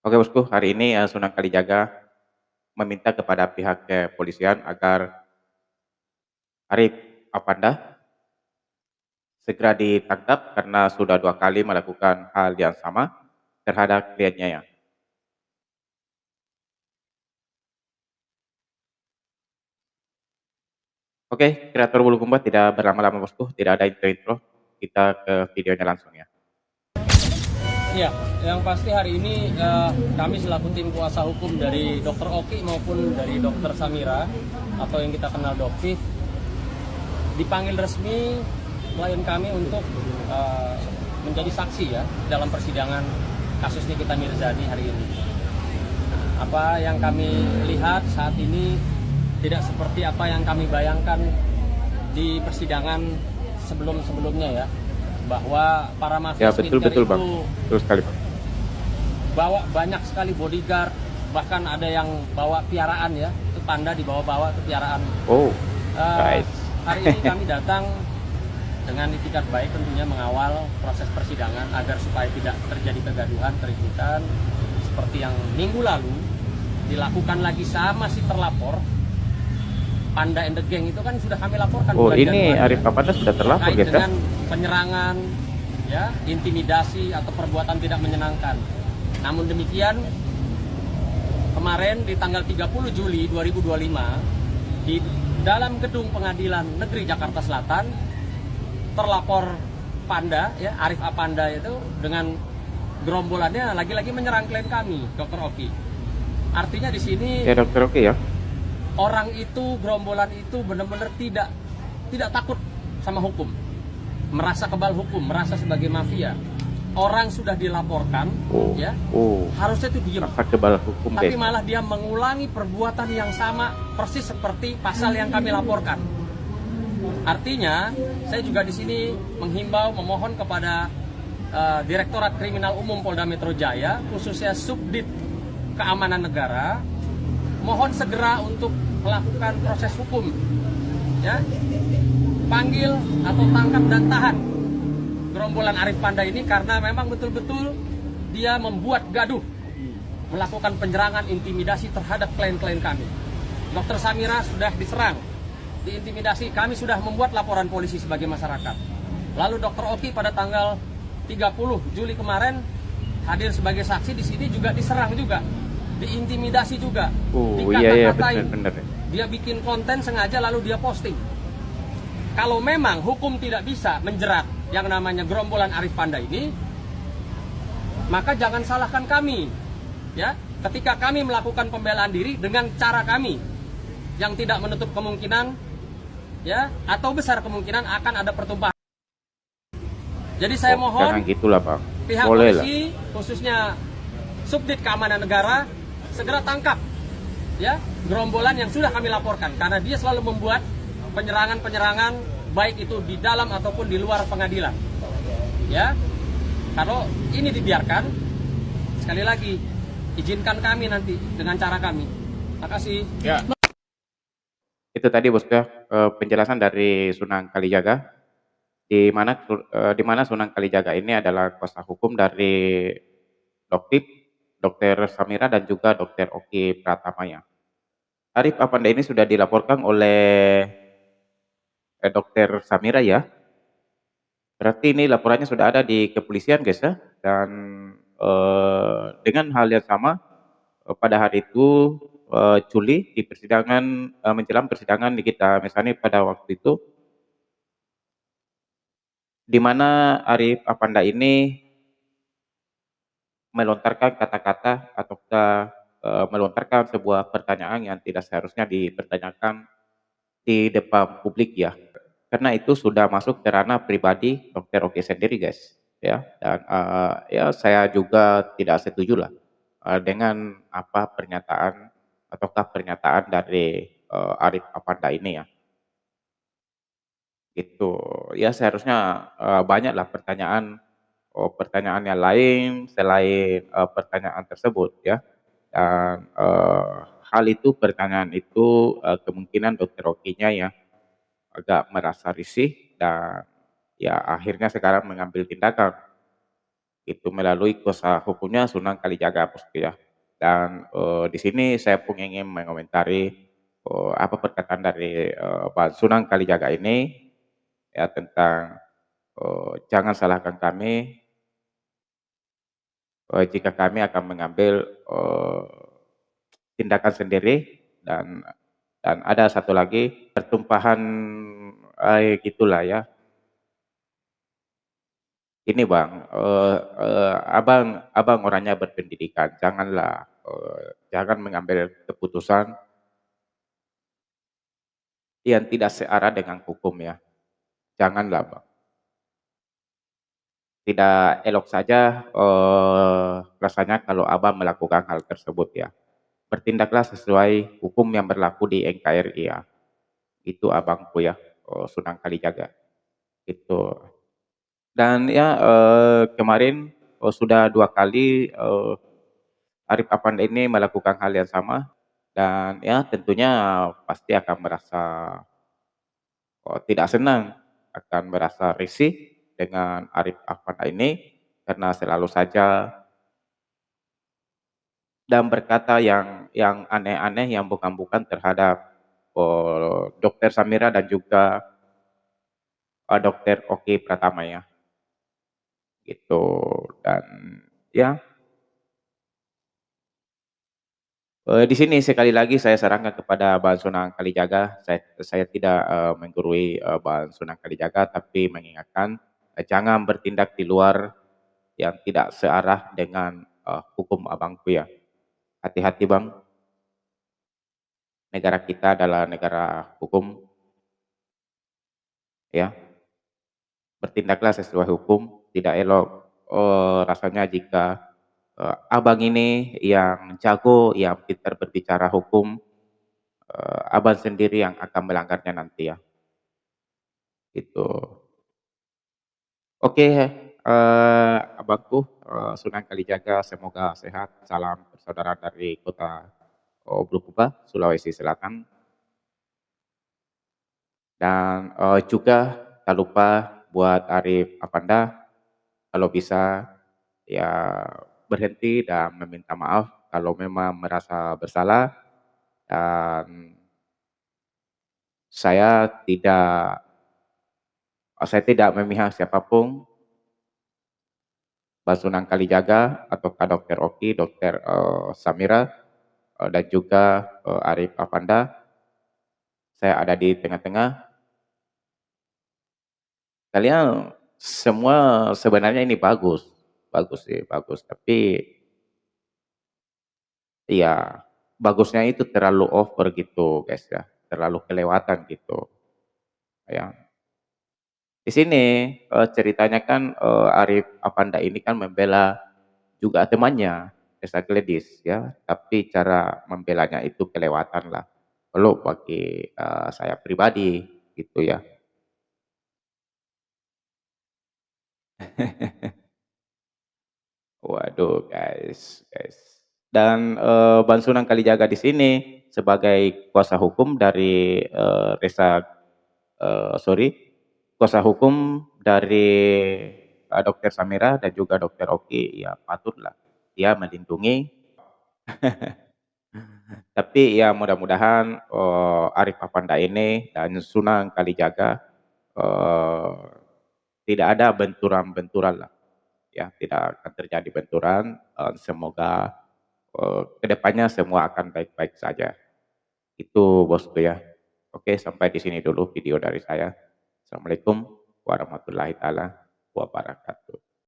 Oke Bosku, hari ini Sunan Kalijaga meminta kepada pihak kepolisian agar Arif Apanda segera ditangkap karena sudah 2 kali melakukan hal yang sama terhadap kliennya ya. Oke, kreator bulu kumba tidak berlama-lama Bosku, tidak ada intro-intro, kita ke videonya langsung ya. Iya, yang pasti hari ini kami selaku tim kuasa hukum dari Dr. Oki maupun dari Dr. Samira atau yang kita kenal Doktif dipanggil resmi klien kami untuk menjadi saksi ya dalam persidangan kasus Nikita Mirzani hari ini. Apa yang kami lihat saat ini tidak seperti apa yang kami bayangkan di persidangan sebelum-sebelumnya ya, bahwa para mafia Ya betul skincare Bang, itu betul sekali Bang. bawa banyak sekali bodyguard, bahkan ada yang bawa piaraan ya, itu panda dibawa-bawa ke piaraan. Oh, Eh, guys. Hari ini kami datang dengan itikat baik tentunya mengawal proses persidangan agar supaya tidak terjadi kegaduhan, keributan seperti yang minggu lalu dilakukan lagi sama si terlapor. Panda and the Gang itu kan sudah kami laporkan Oh bulan ini Januari, Arif Apanda sudah terlapor terkait guys ya? dengan penyerangan, ya, intimidasi atau perbuatan tidak menyenangkan. Namun demikian, kemarin di tanggal 30 Juli 2025 di dalam gedung Pengadilan Negeri Jakarta Selatan, terlapor Panda, ya, Arif Apanda itu dengan gerombolannya lagi-lagi menyerang klien kami, Dr. Oki. Artinya di sini Ya dokter oke ya. orang itu, gerombolan itu benar-benar tidak takut sama hukum, merasa kebal hukum, merasa sebagai mafia. Orang sudah dilaporkan, Oh, ya, oh, harusnya itu diem. rasa kebal hukum Tapi guys. malah dia mengulangi perbuatan yang sama persis seperti pasal yang kami laporkan. Artinya, saya juga di sini menghimbau, memohon kepada Direktorat Kriminal Umum Polda Metro Jaya, khususnya Subdit Keamanan Negara, mohon segera untuk melakukan proses hukum, ya, panggil atau tangkap dan tahan gerombolan Arif Panda ini karena memang betul-betul dia membuat gaduh, melakukan penyerangan, intimidasi terhadap klien-klien kami. Dr. Samira sudah diserang, diintimidasi, kami sudah membuat laporan polisi sebagai masyarakat. Lalu Dr. Oki pada tanggal 30 Juli kemarin hadir sebagai saksi di sini juga diserang juga, diintimidasi juga, Oh iya dikata-katain. benar. Dia bikin konten sengaja lalu dia posting. Kalau memang hukum tidak bisa menjerat yang namanya gerombolan Arif Panda ini, maka jangan salahkan kami, ya. Ketika kami melakukan pembelaan diri dengan cara kami yang tidak menutup kemungkinan, ya, atau besar kemungkinan akan ada pertumpahan. Jadi saya mohon Jangan gitulah Bang. pihak Boleh lah. polisi, khususnya Subdit Keamanan Negara, segera tangkap, ya, gerombolan yang sudah kami laporkan karena dia selalu membuat penyerangan-penyerangan baik itu di dalam ataupun di luar pengadilan. Ya. Kalau ini dibiarkan, sekali lagi izinkan kami nanti dengan cara kami. Makasih. Ya. Itu tadi Bosku ya, penjelasan dari Sunan Kalijaga di mana Sunan Kalijaga ini adalah kuasa hukum dari Doktip, Dokter Samira dan juga Dokter Oki Pratamaya. Arif Apanda ini sudah dilaporkan oleh Dokter Samira ya. Berarti ini laporannya sudah ada di kepolisian guys ya. Dan dengan hal yang sama pada hari itu Juli di persidangan menjelang persidangan Nikita Mirzani pada waktu itu di mana Arif Apanda ini melontarkan kata-kata ataukah melontarkan sebuah pertanyaan yang tidak seharusnya dipertanyakan di depan publik ya. Karena itu sudah masuk ke ranah pribadi Dokter Oki sendiri guys ya. Dan ya saya juga tidak setuju lah dengan apa pernyataan ataukah pernyataan dari Arif Apanda ini ya. Gitu. Ya seharusnya banyaklah pertanyaan yang lain selain pertanyaan tersebut ya. Dan hal itu pertanyaan itu kemungkinan Dokter Okinya ya agak merasa risih dan ya akhirnya sekarang mengambil tindakan. itu melalui kuasa hukumnya Sunan Kalijaga bosku ya. Dan di sini saya pun ingin mengomentari apa perkataan dari Pak Sunan Kalijaga ini ya tentang jangan salahkan kami jika kami akan mengambil tindakan sendiri dan ada satu lagi pertumpahan gitulah ya. Ini Bang, Abang orangnya berpendidikan, janganlah, jangan mengambil keputusan yang tidak searah dengan hukum ya, janganlah Bang. Tidak elok saja, rasanya kalau Abang melakukan hal tersebut ya. Bertindaklah sesuai hukum yang berlaku di NKRI ya, itu Abangku ya, Sunan Kalijaga, itu. Dan ya, kemarin, sudah 2 kali, Arif Afandi ini melakukan hal yang sama dan ya tentunya pasti akan merasa, tidak senang, akan merasa risih dengan Arif Afandi ini karena selalu saja dan berkata yang aneh-aneh, yang bukan-bukan terhadap, Dokter Samira dan juga, Dokter Oki Pratama ya, gitu. Dan ya, di sini sekali lagi saya sarankan kepada Bang Sunan Kalijaga, saya tidak, menggurui, Bang Sunan Kalijaga, tapi mengingatkan, jangan bertindak di luar yang tidak searah dengan, hukum Abangku ya. Hati-hati Bang, negara kita adalah negara hukum ya, bertindaklah sesuai hukum, tidak elok, rasanya jika, Abang ini yang jago, yang pintar berbicara hukum, Abang sendiri yang akan melanggarnya nanti ya, gitu. Oke, Abangku, Sunan Kalijaga semoga sehat, salam persaudaraan dari kota, Bulukumba, Sulawesi Selatan, dan, juga tak lupa buat Arif Afanda kalau bisa ya berhenti dan meminta maaf kalau memang merasa bersalah dan saya tidak saya tidak memihak siapapun, Mbak Sunan Kalijaga ataukah Dokter Oki, Dokter, Samira, dan juga, Arif Afanda. Saya ada di tengah-tengah. Kalian semua sebenarnya ini bagus, bagus sih, bagus. Tapi iya, bagusnya itu terlalu over gitu guys ya, terlalu kelewatan gitu ya. Di sini, ceritanya kan, Arif Afanda ini kan membela juga temannya, Esa Gledis ya, tapi cara membelanya itu kelewatan lah. Kalau bagi, saya pribadi gitu ya. Waduh guys. Dan, Bang Sunan Kalijaga di sini sebagai kuasa hukum dari, sorry, kuasa hukum dari, Dokter Samira dan juga Dokter Oki, ya patutlah dia melindungi. Tapi ya mudah-mudahan, Arif Afanda ini dan Sunan Kalijaga, eee, tidak ada benturan-benturan lah, ya, tidak akan terjadi benturan, semoga, ke depannya semua akan baik-baik saja. Itu Bosku ya. Oke, sampai di sini dulu video dari saya. Assalamualaikum warahmatullahi taala wabarakatuh.